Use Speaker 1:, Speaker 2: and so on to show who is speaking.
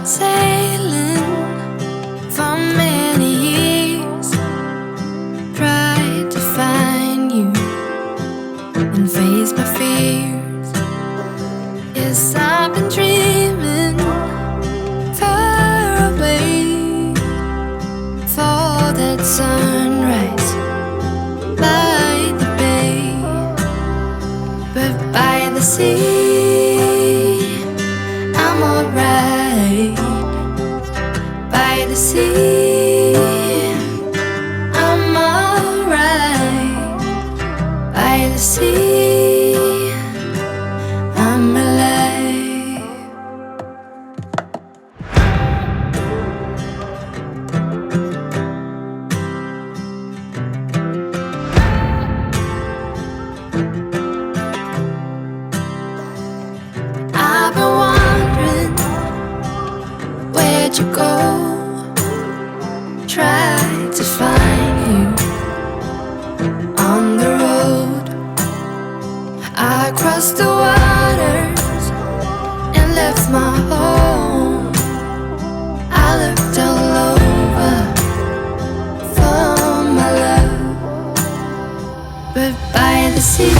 Speaker 1: Sailing for many years, tried to find you and face my fears. Yes, I've been dreaming far away for that sunrise by the bay, but by the sea I'm alright. By the sea I'm alright. By the sea I'm alive. I've been wondering, where'd you go? Tried to find you on the road. I crossed the waters and left my home. I looked all over for my love, but by the sea